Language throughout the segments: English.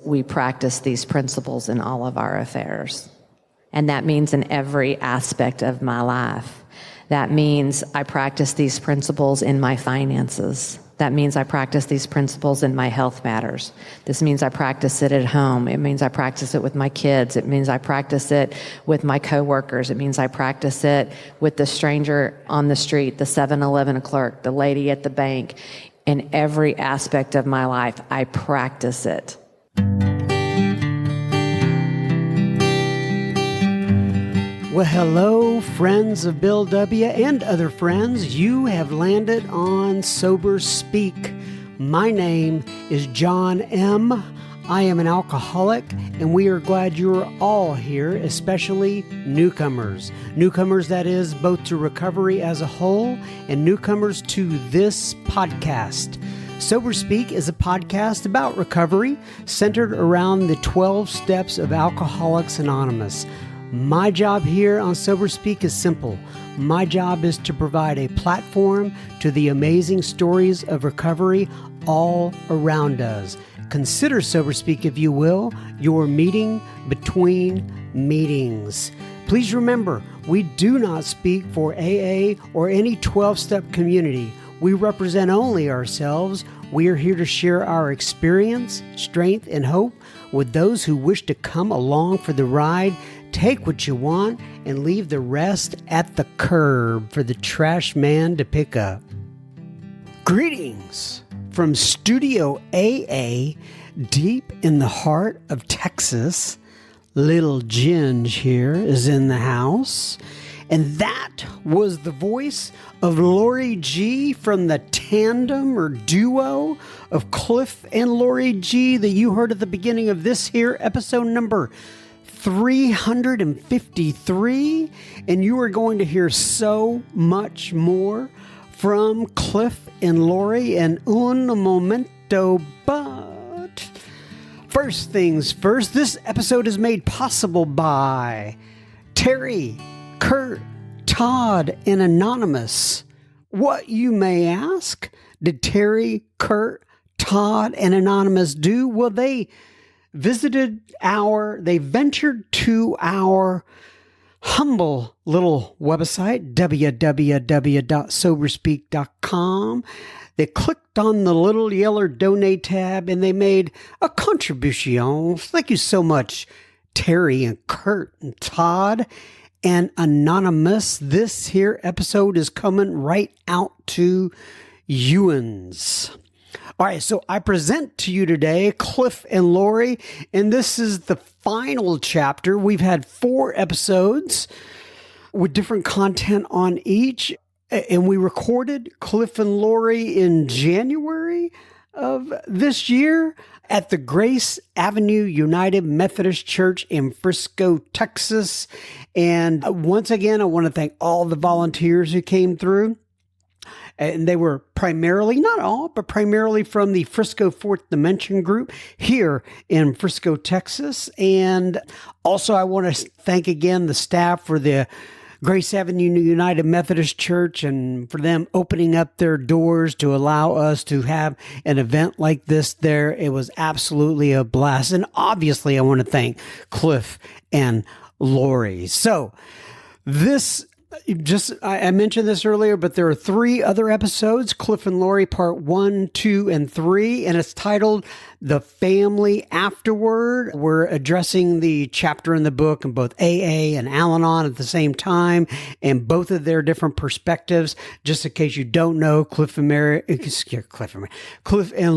we practice these principles in all of our affairs. And that means in every aspect of my life. That means I practice these principles in my finances. That means I practice these principles in my health matters. This means I practice it at home. It means I practice it with my kids. It means I practice it with my coworkers. It means I practice it with the stranger on the street, the 7-Eleven clerk, the lady at the bank. In every aspect of my life, I practice it. Well, hello, friends of Bill W. and other friends. You have landed on Sober Speak. My name is John M. I am an alcoholic, and we are glad you're all here, especially newcomers. Newcomers, that is, both to recovery as a whole and newcomers to this podcast. Sober Speak is a podcast about recovery centered around the 12 steps of Alcoholics Anonymous. My job here on Sober Speak is simple. My job is to provide a platform to the amazing stories of recovery all around us. Consider Sober Speak, if you will, your meeting between meetings. Please remember, we do not speak for AA or any 12-step community. We represent only ourselves. We are here to share our experience, strength, and hope with those who wish to come along for the ride. Take what you want and leave the rest at the curb for the trash man to pick up. Greetings from Studio AA, deep in the heart of Texas. Little Ginge here is in the house. And that was the voice of Lori G from the tandem or duo of Clif and Lori G that you heard at the beginning of this here episode number 353, and you are going to hear so much more from Clif and Lori in un momento. But first things first, this episode is made possible by Terry, Kurt, Todd, and Anonymous. What, you may ask, did Terry, Kurt, Todd, and Anonymous do? Well, they ventured to our humble little website, www.soberspeak.com. They clicked on the little yellow donate tab and they made a contribution. Thank you so much, Terry and Kurt and Todd and Anonymous. This here episode is coming right out to you'ns. All right, so I present to you today Clif and Lori, and this is the final chapter. We've had 4 episodes with different content on each, and we recorded Clif and Lori in January of this year at the Grace Avenue United Methodist Church in Frisco, Texas. And once again, I want to thank all the volunteers who came through. And they were primarily, not all, but primarily from the Frisco Fourth Dimension group here in Frisco, Texas. And also I want to thank again the staff for the Grace Avenue United Methodist Church and for them opening up their doors to allow us to have an event like this there. It was absolutely a blast. And obviously I want to thank Clif and Lori. So I mentioned this earlier, but there are 3 other episodes, Clif and Lori part 1, 2, and 3, and it's titled The Family Afterward. We're addressing the chapter in the book in both AA and Al-Anon at the same time, and both of their different perspectives. Just in case you don't know, Clif and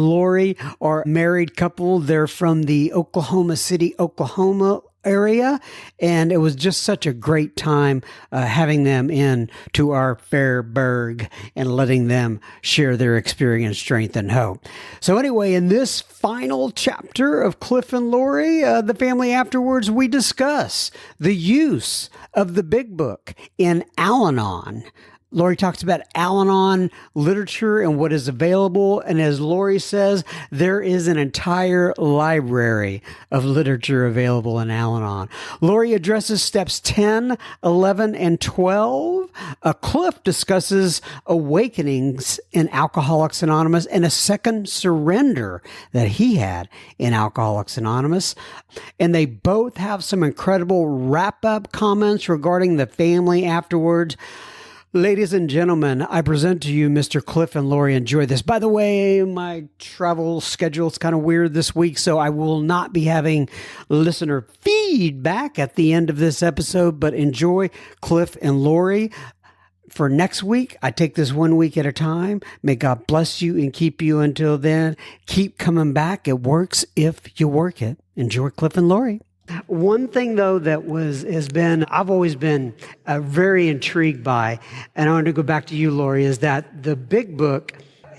Lori are a married couple. They're from the Oklahoma City, Oklahoma area, and it was just such a great time having them in to our Fairburg and letting them share their experience, strength, and hope. So anyway, in this final chapter of Clif and Lori, The Family Afterwards, we discuss the use of the Big Book in Al-Anon, Lori talks about Al-Anon literature and what is available. And as Lori says, there is an entire library of literature available in Al-Anon. Lori addresses steps 10, 11, and 12. Clif discusses awakenings in Alcoholics Anonymous and a second surrender that he had in Alcoholics Anonymous. And they both have some incredible wrap-up comments regarding the family afterwards. Ladies and gentlemen, I present to you Mr. Clif and Lori. Enjoy this. By the way, my travel schedule is kind of weird this week, so I will not be having listener feedback at the end of this episode, but enjoy Clif and Lori. For next week, I take this 1 week at a time. May God bless you and keep you until then. Keep coming back. It works if you work it. Enjoy Clif and Lori. One thing, though, I've always been very intrigued by, and I want to go back to you, Lori, is that the big book,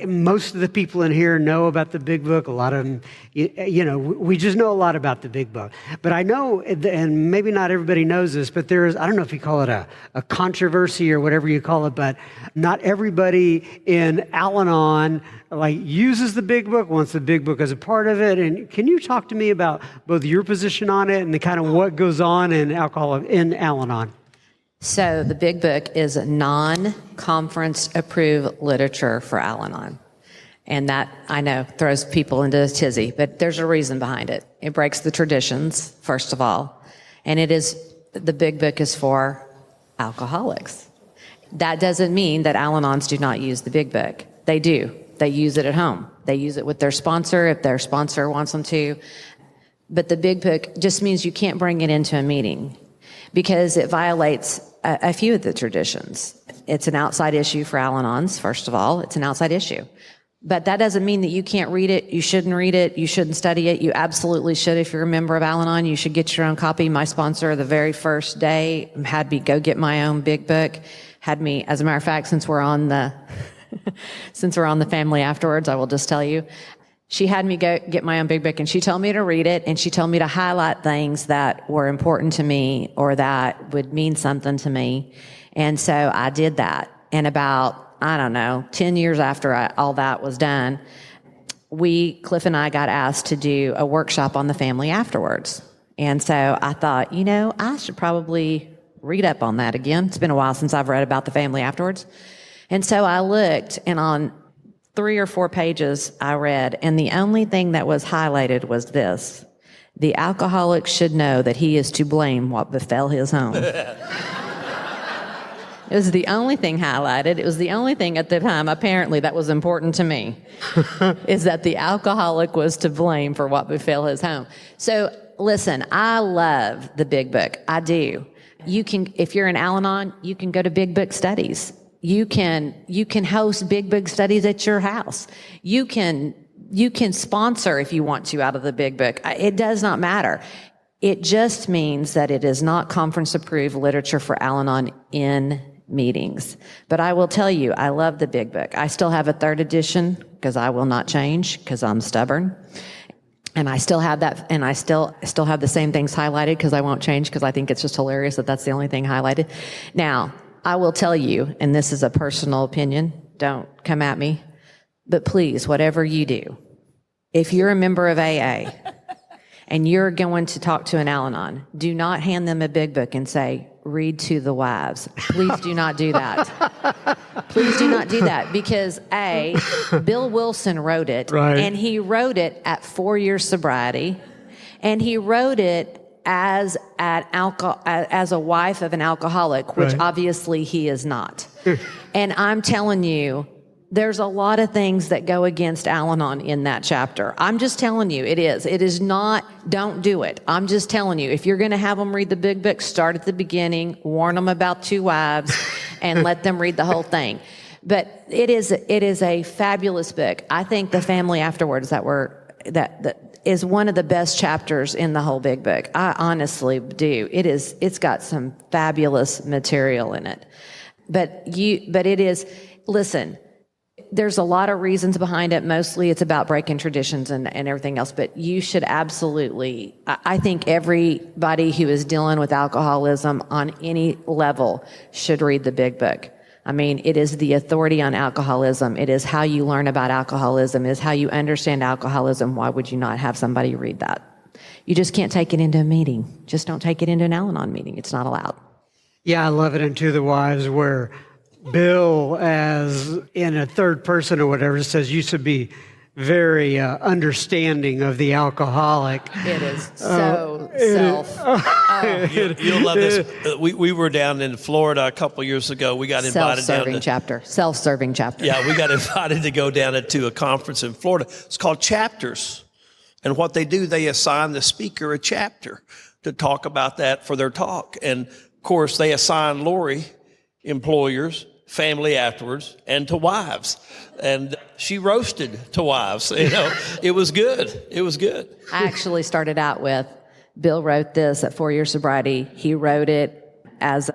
most of the people in here know about the big book. A lot of them, we just know a lot about the big book. But I know, and maybe not everybody knows this, but there's, I don't know if you call it a controversy or whatever you call it, but not everybody in Al-Anon uses the big book, wants the big book as a part of it. And can you talk to me about both your position on it and the kind of what goes on in Al-Anon? So the big book is non-conference approved literature for Al-Anon. And that, I know, throws people into a tizzy, but there's a reason behind it. It breaks the traditions, first of all. And the big book is for alcoholics. That doesn't mean that Al-Anons do not use the big book. They do. They use it at home. They use it with their sponsor if their sponsor wants them to. But the big book just means you can't bring it into a meeting because it violates a few of the traditions. It's an outside issue for Al-Anons, first of all. It's an outside issue. But that doesn't mean that you can't read it, you shouldn't read it, you shouldn't study it. You absolutely should. If you're a member of Al-Anon, you should get your own copy. My sponsor, the very first day, had me go get my own big book. Had me, as a matter of fact, since we're on the family afterwards, I will just tell you, she had me go get my own big book, and she told me to read it, and she told me to highlight things that were important to me or that would mean something to me. And so I did that. And about, 10 years after all that was done, Clif and I got asked to do a workshop on the family afterwards. And so I thought, I should probably read up on that again. It's been a while since I've read about the family afterwards. And so I looked, and on 3 or 4 pages I read, and the only thing that was highlighted was this: the alcoholic should know that he is to blame what befell his home. It was the only thing highlighted. It was the only thing at the time, apparently, that was important to me, is that the alcoholic was to blame for what befell his home. So listen, I love the big book. I do. You can, if you're in Al-Anon, you can go to big book studies. You can host big book studies at your house. You can sponsor if you want to out of the big book. It does not matter. It just means that it is not conference approved literature for Al-Anon in meetings. But I will tell you, I love the big book. I still have a 3rd edition because I will not change because I'm stubborn. And I still have that, and I still have the same things highlighted because I won't change because I think it's just hilarious that that's the only thing highlighted. Now, I will tell you, and this is a personal opinion, don't come at me, but please, whatever you do, if you're a member of AA and you're going to talk to an Al-Anon, do not hand them a big book and say, read to the wives. Please do not do that. Please do not do that because Bill Wilson wrote it, right. And he wrote it at 4 years sobriety, and he wrote it as a wife of an alcoholic, which right. Obviously he is not. And I'm telling you, there's a lot of things that go against Al-Anon in that chapter. I'm just telling you, it is. It is not, don't do it. I'm just telling you, if you're going to have them read the big book, start at the beginning, warn them about 2 wives, and let them read the whole thing. But it is a fabulous book. I think the family afterwards that is one of the best chapters in the whole big book. I honestly do. It's got some fabulous material in it. But it is, listen, there's a lot of reasons behind it. Mostly it's about breaking traditions and everything else, but you should absolutely, I think everybody who is dealing with alcoholism on any level should read the big book. I mean, it is the authority on alcoholism. It is how you learn about alcoholism. It is how you understand alcoholism. Why would you not have somebody read that? You just can't take it into a meeting. Just don't take it into an Al-Anon meeting. It's not allowed. Yeah, I love it in To the Wives where Bill, as in a third person or whatever, says used to be very understanding of the alcoholic. It is so self. You'll love this. We were down in Florida a couple years ago. We got invited down to Self-serving chapter. Yeah, we got invited to go down to a conference in Florida. It's called Chapters. And what they do, they assign the speaker a chapter to talk about that for their talk. And of course, they assign Lori employers, family afterwards, and to wives. And she roasted to wives. You know, it was good. It was good. I actually started out with, Bill wrote this at 4 Year Sobriety. He wrote it as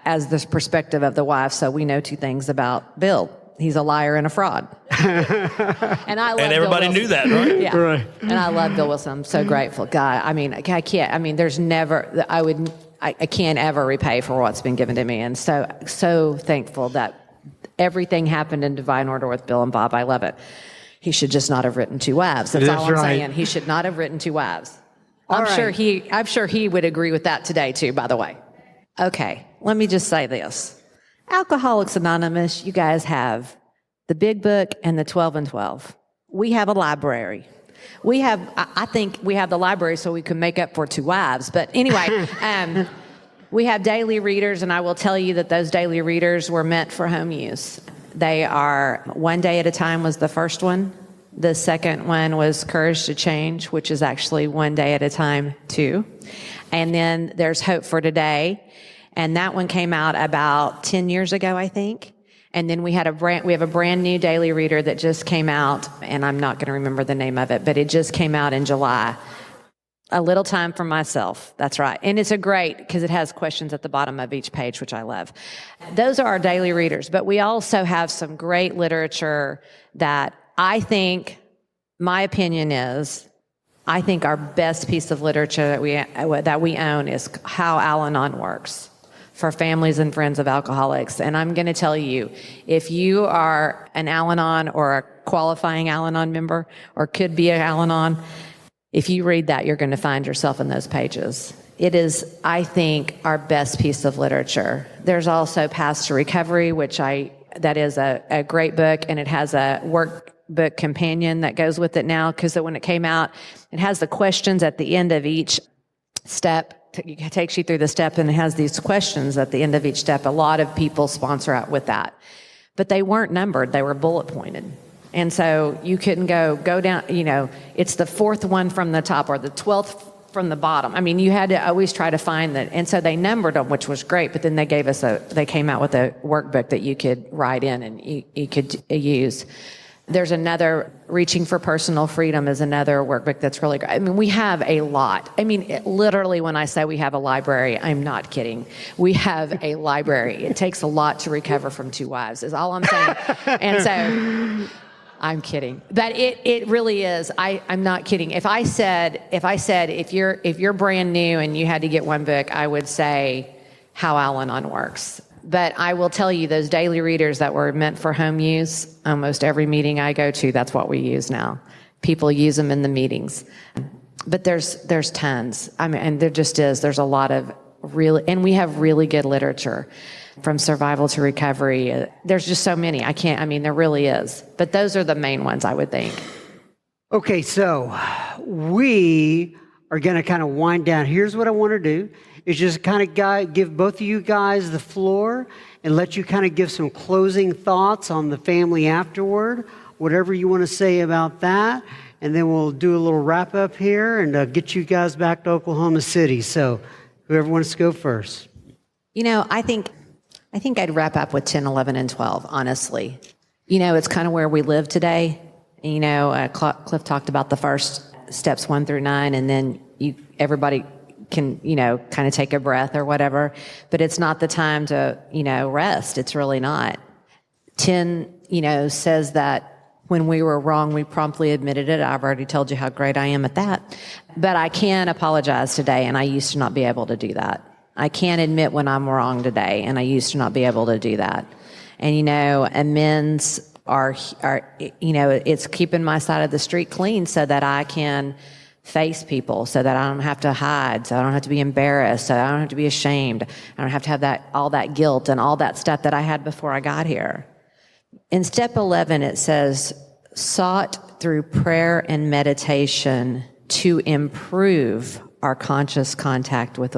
this perspective of the wife. So we know two things about Bill. He's a liar and a fraud. And I love and everybody Bill knew that, right? Yeah. Right. And I love Bill Wilson. I'm so grateful. God, I mean, I can't, I mean, there's never, I can't ever repay for what's been given to me. And so thankful that everything happened in divine order with Bill and Bob. I love it. He should just not have written two wives. That's all I'm saying. He should not have written two wives. I'm sure he would agree with that today too, by the way. Okay, let me just say this. Alcoholics Anonymous, you guys have the big book and the 12 and 12. We have a library. I think we have the library so we can make up for two wives. But anyway, we have daily readers, and I will tell you that those daily readers were meant for home use. They are One Day at a Time was the first one. The second one was Courage to Change, which is actually One Day at a Time too. And then there's Hope for Today. And that one came out about 10 years ago, I think. And then we have a brand new daily reader that just came out, and I'm not going to remember the name of it, but it just came out in July. A Little Time for Myself. That's right. And it's because it has questions at the bottom of each page, which I love. Those are our daily readers, but we also have some great literature that I think, my opinion is, I think our best piece of literature that we own is How Al-Anon Works for families and friends of alcoholics. And I'm going to tell you, if you are an Al-Anon or a qualifying Al-Anon member or could be an Al-Anon, if you read that, you're going to find yourself in those pages. It is, I think, our best piece of literature. There's also Paths to Recovery, that is a great book, and it has a workbook companion that goes with it now, because when it came out, it has the questions at the end of each step. It takes you through the step, and it has these questions at the end of each step. A lot of people sponsor out with that. But they weren't numbered. They were bullet pointed. And so you couldn't go down, it's the fourth one from the top or the 12th from the bottom. I mean, you had to always try to find that. And so they numbered them, which was great. But then they came out with a workbook that you could write in and you could use. There's another, Reaching for Personal Freedom is another workbook that's really great. I mean, we have a lot. I mean, literally, when I say we have a library, I'm not kidding. We have a library. It takes a lot to recover from two wives, is all I'm saying. And so, I'm kidding. But it really is. I'm not kidding. If I said if you're brand new and you had to get one book, I would say How Al-Anon Works. But I will tell you, those daily readers that were meant for home use, almost every meeting I go to, that's what we use now. People use them in the meetings. But there's tons. I mean, and there just is. There's a lot of and we have really good literature from survival to recovery. There's just so many. There really is. But those are the main ones, I would think. Okay, so we are going to kind of wind down. Here's what I want to do. Is just kind of give both of you guys the floor and let you kind of give some closing thoughts on the family afterward, whatever you want to say about that. And then we'll do a little wrap up here and get you guys back to Oklahoma City. So whoever wants to go first. I think I'd wrap up with 10, 11, and 12, honestly. It's kind of where we live today. Clif talked about the first steps 1 through 9, and then everybody can, kind of take a breath or whatever, but it's not the time to, rest. It's really not. 10, says that when we were wrong, we promptly admitted it. I've already told you how great I am at that, but I can apologize today, and I used to not be able to do that. I can admit when I'm wrong today, and I used to not be able to do that. And, amends are, it's keeping my side of the street clean so that I can face people, so that I don't have to hide, so I don't have to be embarrassed, so I don't have to be ashamed. I don't have to have all that guilt and all that stuff that I had before I got here. In step 11, it says, sought through prayer and meditation to improve our conscious contact with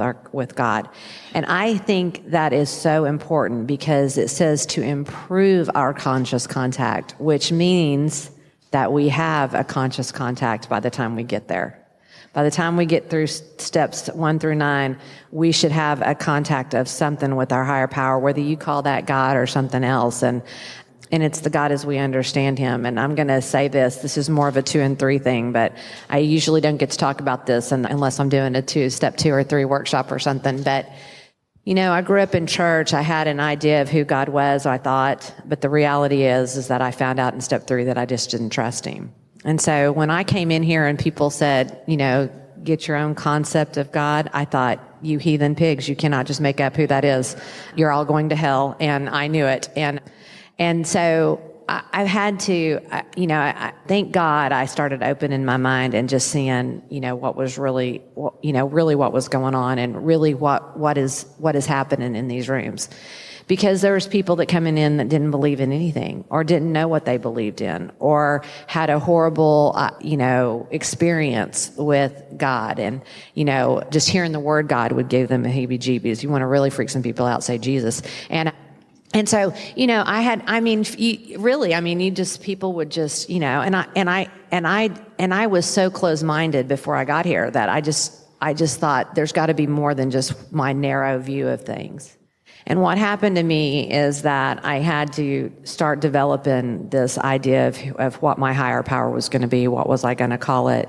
God. And I think that is so important because it says to improve our conscious contact, which means that we have a conscious contact by the time we get there. By the time we get through steps 1 through 9, we should have a contact of something with our higher power, whether you call that God or something else. And it's the God as we understand him. And I'm going to say this is more of a 2 and 3 thing, but I usually don't get to talk about this unless I'm doing a step 2 or 3 workshop or something. But, I grew up in church. I had an idea of who God was, I thought, but the reality is that I found out in step 3 that I just didn't trust him. And so when I came in here and people said, get your own concept of God, I thought, you heathen pigs, you cannot just make up who that is. You're all going to hell. And I knew it. And so I've had to, I thank God I started opening my mind and just seeing, what was really, really what was going on and really what is happening in these rooms. Because there was people that coming in that didn't believe in anything or didn't know what they believed in or had a horrible, experience with God. And, just hearing the word God would give them a heebie-jeebies. You want to really freak some people out, say Jesus. And so, people would just, and I was so close-minded before I got here that I just thought there's got to be more than just my narrow view of things. And what happened to me is that I had to start developing this idea of what my higher power was going to be, what was I going to call it,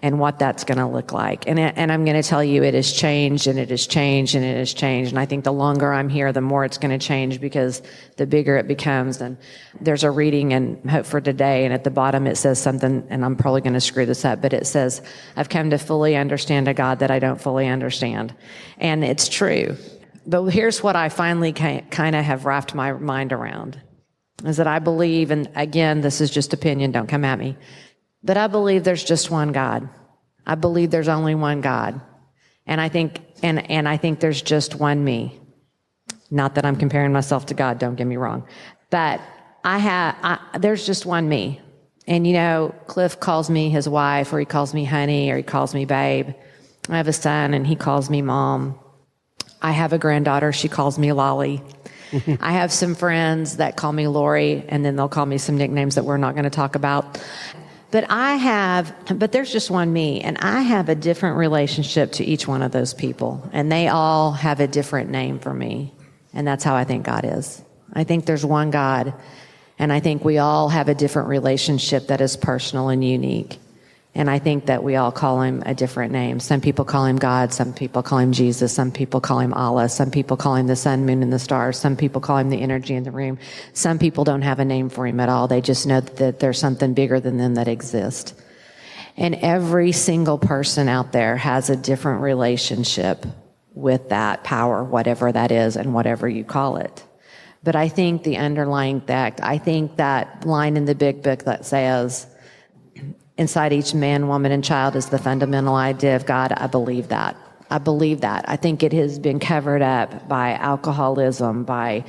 and what that's going to look like. And I'm going to tell you it has changed, and it has changed, and it has changed. And I think the longer I'm here, the more it's going to change because the bigger it becomes. And there's a reading in Hope for Today, and at the bottom it says something, and I'm probably going to screw this up, but it says, I've come to fully understand a God that I don't fully understand. And it's true. But here's what I finally kind of have wrapped my mind around, is that I believe, and again, this is just opinion, don't come at me, but I believe there's just one God. I believe there's only one God. And I think, and I think there's just one me. Not that I'm comparing myself to God, don't get me wrong. But there's just one me. And Clif calls me his wife, or he calls me honey, or he calls me babe. I have a son and he calls me mom. I have a granddaughter, she calls me Lolly. I have some friends that call me Lori, and then they'll call me some nicknames that we're not going to talk about. But there's just one me, and I have a different relationship to each one of those people, and they all have a different name for me, and that's how I think God is. I think there's one God, and I think we all have a different relationship that is personal and unique. And I think that we all call him a different name. Some people call him God. Some people call him Jesus. Some people call him Allah. Some people call him the sun, moon, and the stars. Some people call him the energy in the room. Some people don't have a name for him at all. They just know that there's something bigger than them that exists. And every single person out there has a different relationship with that power, whatever that is and whatever you call it. But I think the underlying fact, I think that line in the big book that says, inside each man, woman, and child is the fundamental idea of God. I believe that. I believe that. I think it has been covered up by alcoholism, by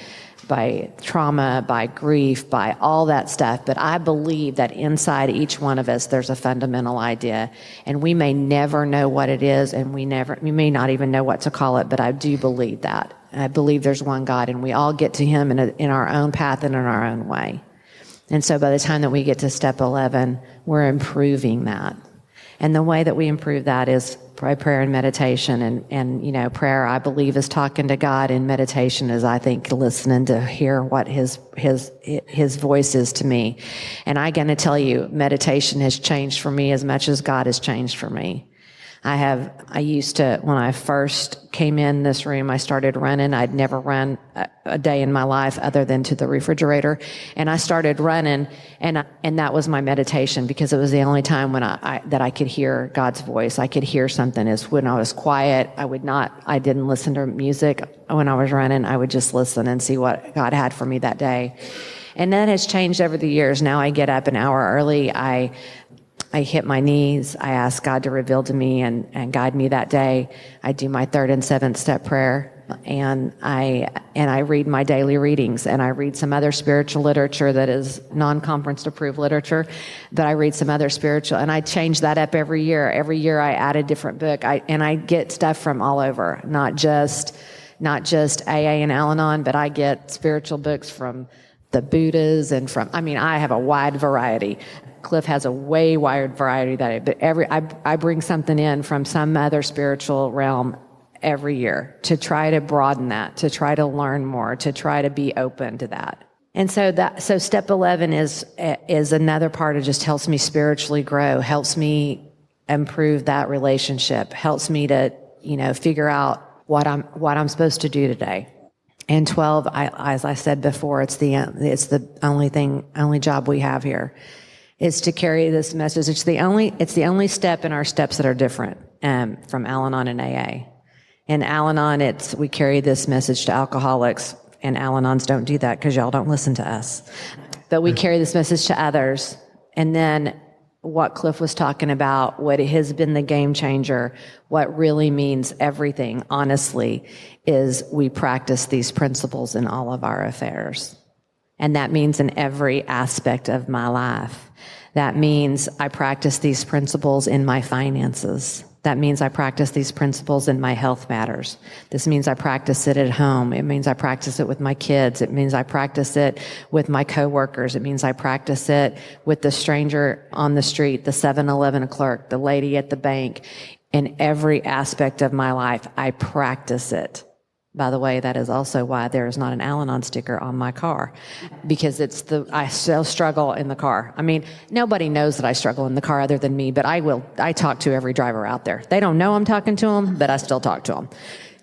trauma, by grief, by all that stuff. But I believe that inside each one of us, there's a fundamental idea. And we may never know what it is, and we may not even know what to call it, but I do believe that. I believe there's one God, and we all get to him in our own path and in our own way. And so by the time that we get to step 11, we're improving that. And the way that we improve that is by prayer and meditation. And prayer, I believe, is talking to God, and meditation is, I think, listening to hear what his voice is to me. And I'm going to tell you, meditation has changed for me as much as God has changed for me. I used to, when I first came in this room, I started running. I'd never run a day in my life other than to the refrigerator. And I started running, and that was my meditation, because it was the only time when that I could hear God's voice. I could hear something. Is when I was quiet, I didn't listen to music when I was running. I would just listen and see what God had for me that day. And that has changed over the years. Now I get up an hour early. I hit my knees. I ask God to reveal to me and guide me that day. I do my 3rd and 7th step prayer, and I read my daily readings, and I read some other spiritual literature that is non-conference approved literature, but I read some other spiritual, and I change that up every year. Every year I add a different book, and I get stuff from all over, not just AA and Al-Anon, but I get spiritual books from the Buddhas and I have a wide variety. Clif has a way wide variety but I bring something in from some other spiritual realm every year to try to broaden that, to try to learn more, to try to be open to that. And so step 11 is another part. It just helps me spiritually grow, helps me improve that relationship, helps me to, figure out what I'm supposed to do today. And 12, as I said before, it's the only job we have here, is to carry this message. It's the only step in our steps that are different from Al-Anon and AA. In Al-Anon, we carry this message to alcoholics, and Al-Anons don't do that because y'all don't listen to us. But we carry this message to others. And then what Clif was talking about, what has been the game changer, what really means everything, honestly, is we practice these principles in all of our affairs. And that means in every aspect of my life. That means I practice these principles in my finances. That means I practice these principles in my health matters. This means I practice it at home. It means I practice it with my kids. It means I practice it with my coworkers. It means I practice it with the stranger on the street, the 7-Eleven clerk, the lady at the bank. In every aspect of my life, I practice it. By the way, that is also why there is not an Al-Anon sticker on my car, because I still struggle in the car. Nobody knows that I struggle in the car other than me, but I talk to every driver out there. They don't know I'm talking to them, but I still talk to them.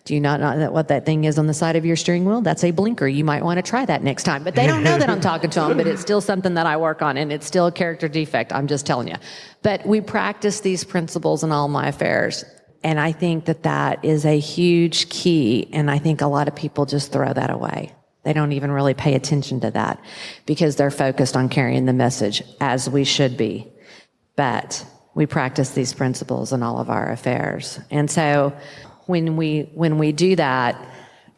Do you not know what that thing is on the side of your steering wheel? That's a blinker. You might want to try that next time. But they don't know that I'm talking to them, but it's still something that I work on, and it's still a character defect. I'm just telling you. But we practice these principles in all my affairs. And I think that is a huge key, and I think a lot of people just throw that away. They don't even really pay attention to that because they're focused on carrying the message, as we should be. But we practice these principles in all of our affairs. And so when we do that,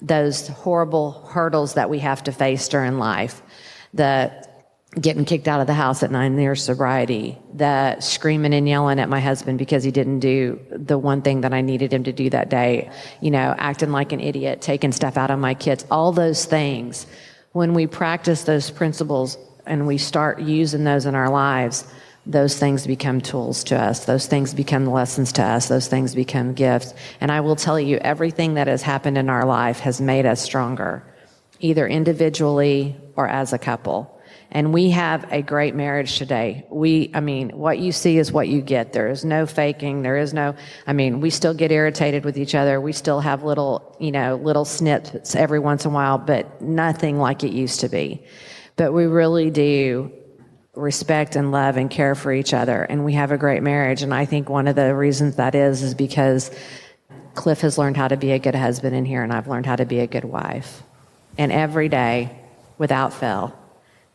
those horrible hurdles that we have to face during life, the getting kicked out of the house at 9 years sobriety, the screaming and yelling at my husband because he didn't do the one thing that I needed him to do that day, acting like an idiot, taking stuff out of my kids, all those things. When we practice those principles and we start using those in our lives, those things become tools to us. Those things become lessons to us. Those things become gifts. And I will tell you, everything that has happened in our life has made us stronger, either individually or as a couple. And we have a great marriage today. What you see is what you get. There is no faking. There is no, we still get irritated with each other. We still have little snips every once in a while, but nothing like it used to be. But we really do respect and love and care for each other. And we have a great marriage. And I think one of the reasons that is because Clif has learned how to be a good husband in here, and I've learned how to be a good wife. And every day, without fail,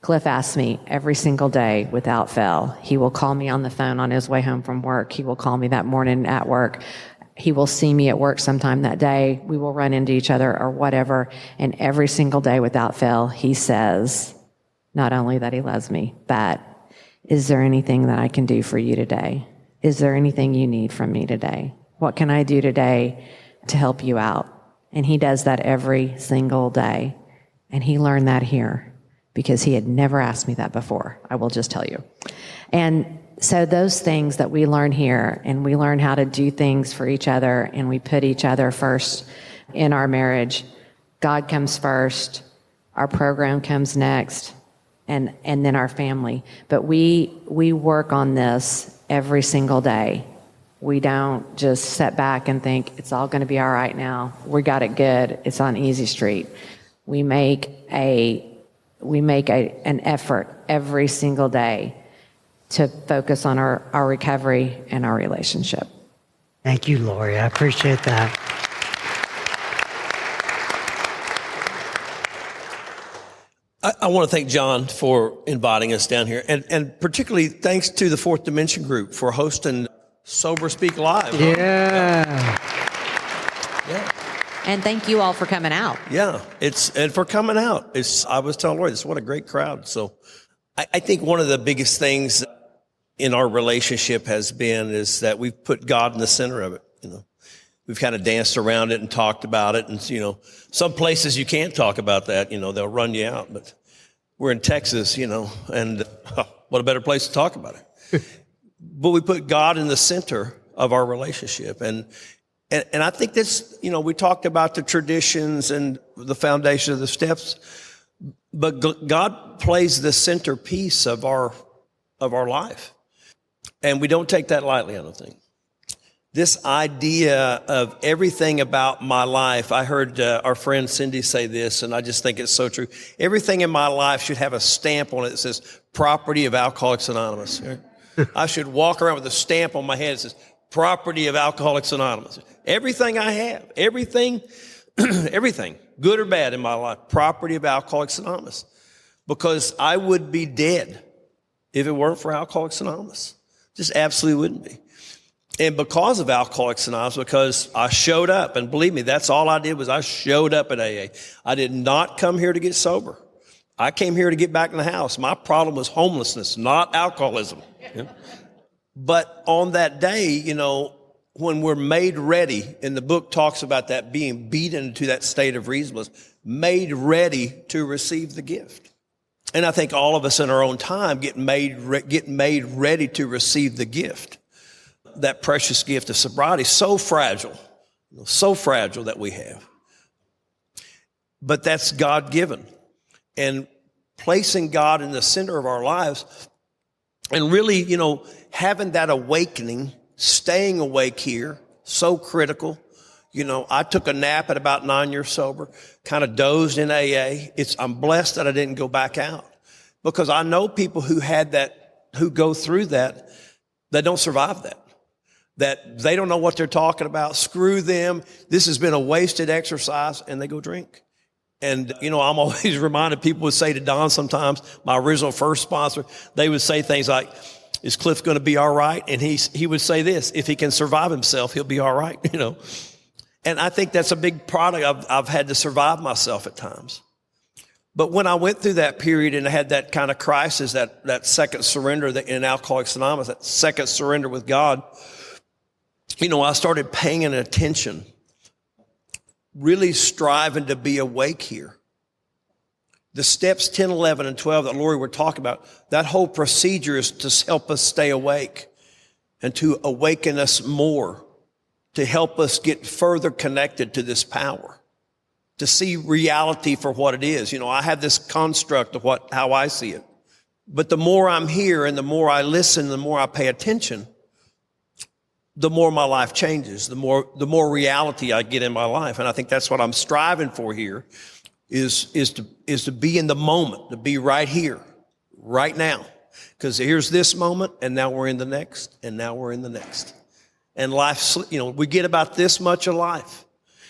Clif asks me every single day without fail. He will call me on the phone on his way home from work. He will call me that morning at work. He will see me at work sometime that day. We will run into each other or whatever. And every single day without fail, he says, not only that he loves me, but is there anything that I can do for you today? Is there anything you need from me today? What can I do today to help you out? And he does that every single day. And he learned that here, because he had never asked me that before, I will just tell you. And so those things that we learn here, and we learn how to do things for each other, and we put each other first in our marriage. God comes first, our program comes next, and then our family. But we work on this every single day. We don't just sit back and think it's all going to be all right now. We got it good. It's on easy street. We make an effort every single day to focus on our recovery and our relationship. Thank you, Lori. I appreciate that. I want to thank John for inviting us down here, and particularly thanks to the Fourth Dimension Group for hosting Sober Speak Live. Yeah. And thank you all for coming out. Yeah, and for coming out. I was telling Lori, what a great crowd. So I think one of the biggest things in our relationship is that we've put God in the center of it. We've kind of danced around it and talked about it. And, some places you can't talk about that, they'll run you out. But we're in Texas, and what a better place to talk about it. But we put God in the center of our relationship. And I think this, we talked about the traditions and the foundation of the steps, but God plays the centerpiece of our life. And we don't take that lightly, I don't think. This idea of everything about my life, I heard our friend Cindy say this, and I just think it's so true. Everything in my life should have a stamp on it that says, property of Alcoholics Anonymous. Right? I should walk around with a stamp on my head that says, property of Alcoholics Anonymous. Everything I have, everything, good or bad in my life, property of Alcoholics Anonymous. Because I would be dead if it weren't for Alcoholics Anonymous. Just absolutely wouldn't be. And because of Alcoholics Anonymous, because I showed up, and believe me, that's all I did was I showed up at AA. I did not come here to get sober. I came here to get back in the house. My problem was homelessness, not alcoholism. But on that day, when we're made ready, and the book talks about that being beaten into that state of reasonableness, made ready to receive the gift. And I think all of us in our own time get made ready to receive the gift. That precious gift of sobriety, so fragile that we have. But that's God-given. And placing God in the center of our lives and really, having that awakening, staying awake here, so critical. I took a nap at about 9 years sober, kind of dozed in AA. I'm blessed that I didn't go back out because I know people who go through that don't survive that they don't know what they're talking about. Screw them. This has been a wasted exercise, and they go drink. And, I'm always reminded, people would say to Don sometimes, my original first sponsor, they would say things like, is Clif going to be all right? And he would say this, if he can survive himself, he'll be all right, And I think that's a big product. I've had to survive myself at times. But when I went through that period and I had that kind of crisis, that second surrender in Alcoholics Anonymous, that second surrender with God, I started paying attention, really striving to be awake here. The steps 10, 11, and 12 that Lori were talking about, that whole procedure is to help us stay awake and to awaken us more, to help us get further connected to this power, to see reality for what it is. I have this construct of how I see it. But the more I'm here and the more I listen, the more I pay attention, the more my life changes, the more reality I get in my life. And I think that's what I'm striving for here is to be in the moment, to be right here, right now. Because here's this moment, and now we're in the next, and now we're in the next. And life, we get about this much of life,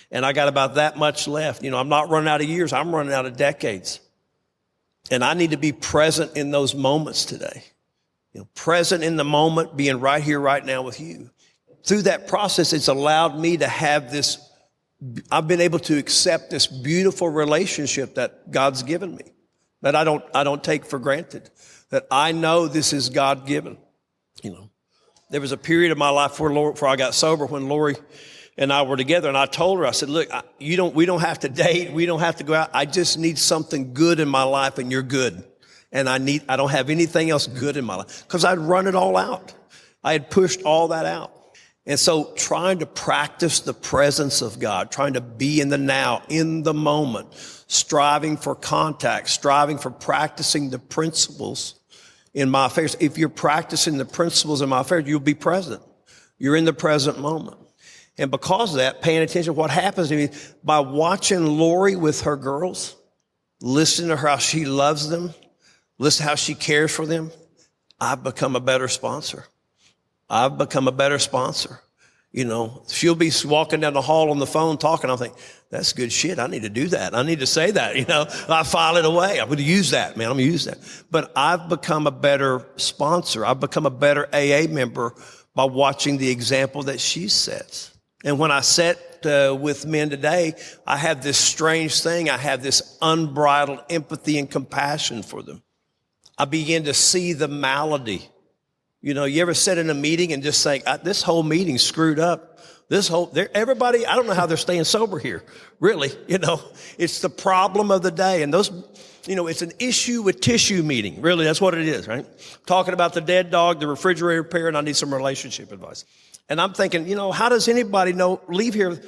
and I got about that much left. I'm not running out of years, I'm running out of decades. And I need to be present in those moments today. Present in the moment, being right here, right now with you. Through that process, it's allowed me to have this, I've been able to accept this beautiful relationship that God's given me, that I don't take for granted, that I know this is God-given. There was a period of my life before I got sober when Lori and I were together, and I told her, I said, look, we don't have to date, we don't have to go out. I just need something good in my life, and you're good. And I don't have anything else good in my life, because I'd run it all out. I had pushed all that out. And so trying to practice the presence of God, trying to be in the now, in the moment, striving for contact, striving for practicing the principles in my affairs. If you're practicing the principles in my affairs, you'll be present. You're in the present moment. And because of that, paying attention to what happens to me, by watching Lori with her girls, listening to her, how she loves them, listen to how she cares for them, I've become a better sponsor. I've become a better sponsor. You know, she'll be walking down the hall on the phone talking. I'll think, that's good shit. I need to do that. I need to say that. You know, I file it away. I'm going to use that, man. I'm going to use that. But I've become a better sponsor. I've become a better AA member by watching the example that she sets. And when I sit with men today, I have this strange thing. I have this unbridled empathy and compassion for them. I begin to see the malady. You know, you ever sit in a meeting and just think, this whole meeting's screwed up. Everybody, I don't know how they're staying sober here. Really, you know, it's the problem of the day. And those, you know, it's an issue with tissue meeting. Really, that's what it is, right? Talking about the dead dog, the refrigerator repair, and I need some relationship advice. And I'm thinking, you know, how does anybody leave here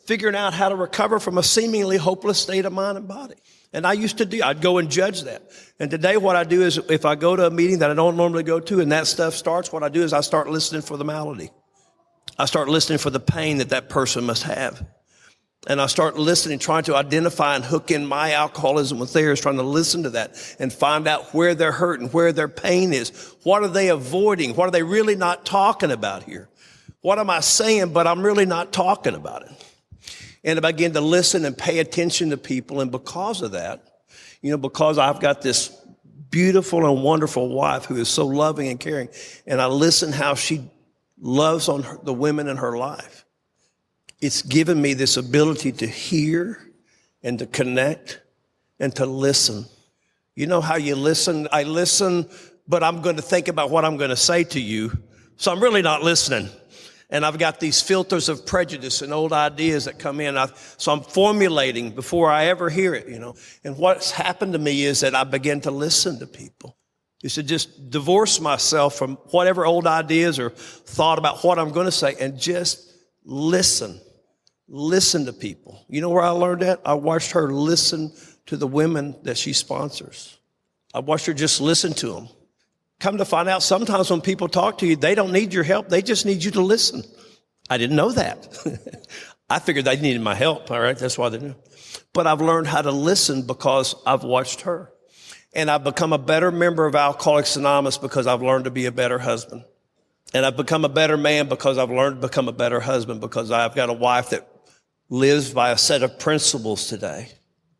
figuring out how to recover from a seemingly hopeless state of mind and body? And I'd go and judge that. And today what I do is if I go to a meeting that I don't normally go to and that stuff starts, what I do is I start listening for the malady. I start listening for the pain that person must have. And I start listening, trying to identify and hook in my alcoholism with theirs, trying to listen to that and find out where they're hurting, where their pain is. What are they avoiding? What are they really not talking about here? What am I saying, but I'm really not talking about it? And I begin to listen and pay attention to people. And because of that, you know, because I've got this beautiful and wonderful wife who is so loving and caring, and I listen how she loves on the women in her life, it's given me this ability to hear and to connect and to listen. You know how you listen? I listen, but I'm going to think about what I'm going to say to you. So I'm really not listening. And I've got these filters of prejudice and old ideas that come in. So I'm formulating before I ever hear it, you know. And what's happened to me is that I begin to listen to people. Is to just divorce myself from whatever old ideas or thought about what I'm going to say and just listen. Listen to people. You know where I learned that? I watched her listen to the women that she sponsors. I watched her just listen to them. Come to find out, sometimes when people talk to you, they don't need your help. They just need you to listen. I didn't know that. I figured they needed my help. All right. That's why they knew. But I've learned how to listen because I've watched her. And I've become a better member of Alcoholics Anonymous because I've learned to be a better husband. And I've become a better man because I've learned to become a better husband, because I've got a wife that lives by a set of principles today.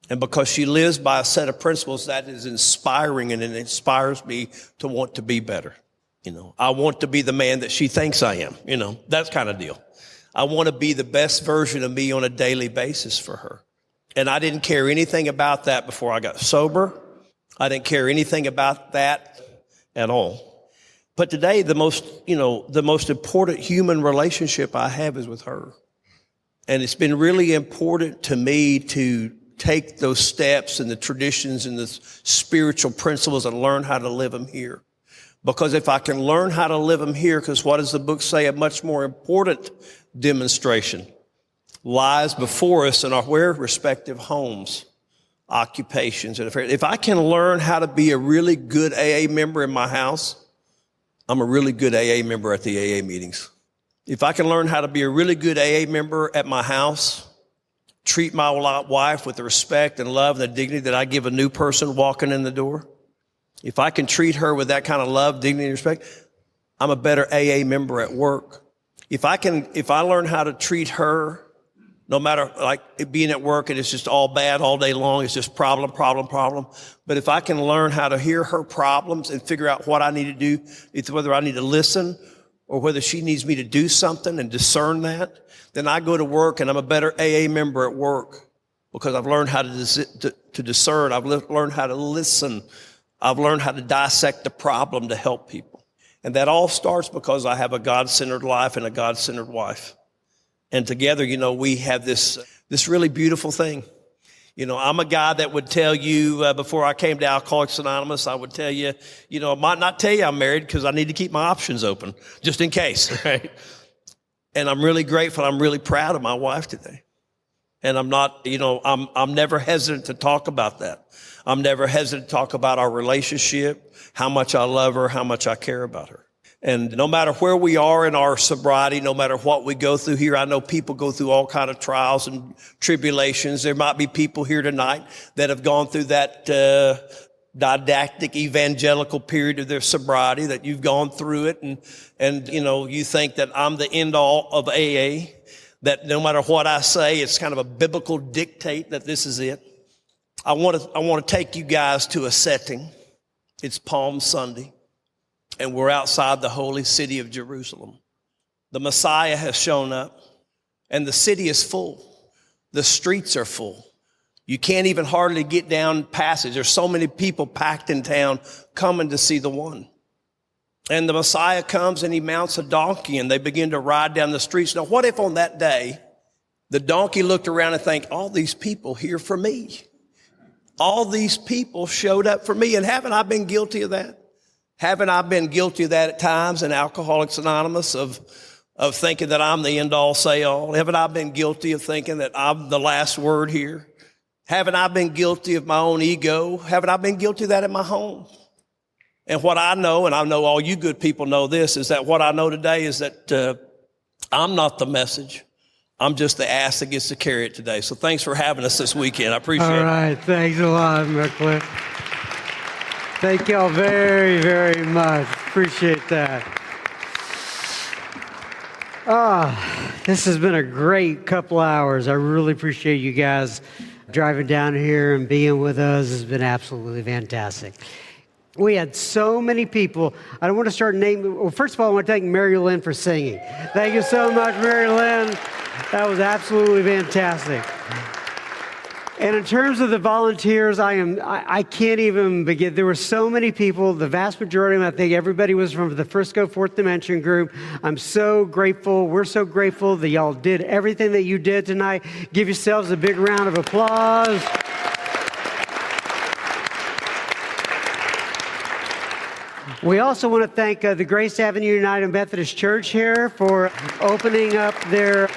And because she lives by a set of principles, that is inspiring, and it inspires me to want to be better. You know, I want to be the man that she thinks I am, you know, that kind of deal. I want to be the best version of me on a daily basis for her. And I didn't care anything about that before I got sober. I didn't care anything about that at all. But today, the most important human relationship I have is with her. And it's been really important to me to take those steps and the traditions and the spiritual principles and learn how to live them here. Because if I can learn how to live them here, because what does the book say? A much more important demonstration lies before us in our respective homes, occupations, and affairs. If I can learn how to be a really good AA member in my house, I'm a really good AA member at the AA meetings. If I can learn how to be a really good AA member at my house, treat my wife with the respect and love and the dignity that I give a new person walking in the door, if I can treat her with that kind of love, dignity, and respect, I'm a better AA member at work. If I learn how to treat her, no matter like it being at work and it's just all bad all day long, it's just problem. But if I can learn how to hear her problems and figure out what I need to do, it's whether I need to listen or whether she needs me to do something and discern that, then I go to work and I'm a better AA member at work because I've learned how to discern. I've learned how to listen. I've learned how to dissect the problem to help people. And that all starts because I have a God-centered life and a God-centered wife. And together, you know, we have this really beautiful thing. You know, I'm a guy that would tell you before I came to Alcoholics Anonymous, I would tell you, you know, I might not tell you I'm married because I need to keep my options open just in case, right? And I'm really grateful. I'm really proud of my wife today. And I'm not, you know, I'm never hesitant to talk about that. I'm never hesitant to talk about our relationship, how much I love her, how much I care about her. And no matter where we are in our sobriety, no matter what we go through here, I know people go through all kind of trials and tribulations. There might be people here tonight that have gone through that didactic evangelical period of their sobriety, that you've gone through it, and you think that I'm the end all of AA, that no matter what I say, it's kind of a biblical dictate that this is it. I want to take you guys to a setting. It's Palm Sunday, and we're outside the holy city of Jerusalem. The Messiah has shown up, and the city is full. The streets are full. You can't even hardly get down passage. There's so many people packed in town coming to see the one. And the Messiah comes and he mounts a donkey, and they begin to ride down the streets. Now, what if on that day, the donkey looked around and think, all these people here for me? All these people showed up for me. And haven't I been guilty of that? Haven't I been guilty of that at times in Alcoholics Anonymous, of thinking that I'm the end all say all? Haven't I been guilty of thinking that I'm the last word here? Haven't I been guilty of my own ego? Haven't I been guilty of that in my home? And what I know, and I know all you good people know this, is that what I know today is that I'm not the message. I'm just the ass that gets to carry it today. So thanks for having us this weekend. I appreciate it. All right. Thanks a lot, Clif. Thank y'all very, very much. Appreciate that. This has been a great couple hours. I really appreciate you guys driving down here and being with us. It's been absolutely fantastic. We had so many people. I don't want to start naming. Well, first of all, I want to thank Mary Lynn for singing. Thank you so much, Mary Lynn. That was absolutely fantastic. And in terms of the volunteers, I can't even begin. There were so many people. The vast majority of them, I think everybody was from the Frisco Fourth Dimension group. I'm so grateful. We're so grateful that y'all did everything that you did tonight. Give yourselves a big round of applause. We also want to thank the Grace Avenue United Methodist Church here for opening up their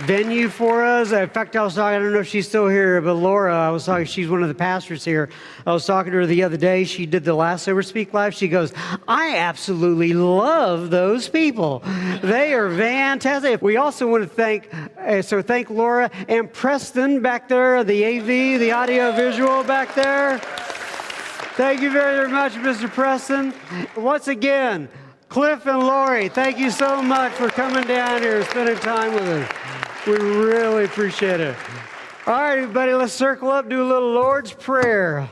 venue for us. In fact, I don't know if she's still here, but Laura, I was talking, she's one of the pastors here. I was talking to her the other day. She did the last Sober Speak Live. She goes, I absolutely love those people. They are fantastic. We also want to thank Laura and Preston back there, the AV, the audio visual back there. Thank you very much, Mr. Preston. Once again, Clif and Lori, thank you so much for coming down here and spending time with us. We really appreciate it. All right, everybody, let's circle up, do a little Lord's Prayer.